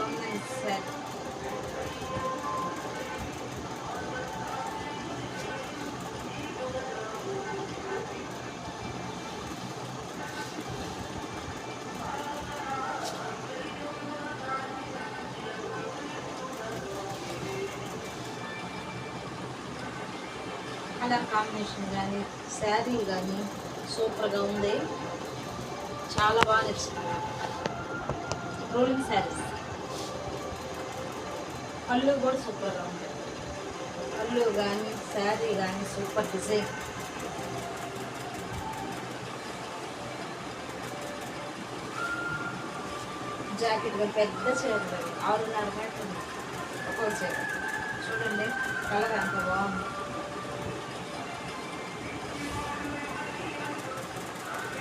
బాగుందండి sir. Colour combination కానీ శారీ కానీ సూపర్గా ఉంది. చాలా బాగా నచ్చింది. రోలింగ్ శారీస్. పళ్ళు కూడా సూపర్గా ఉంది. పళ్ళు కానీ శారీ కానీ సూపర్ డిజైన్. జాకెట్ కూడా పెద్ద చీర, 6.5 మీటర్ ఉంది ఒక్కో చీర. చూడండి కలర్ ఎంత బాగుంది.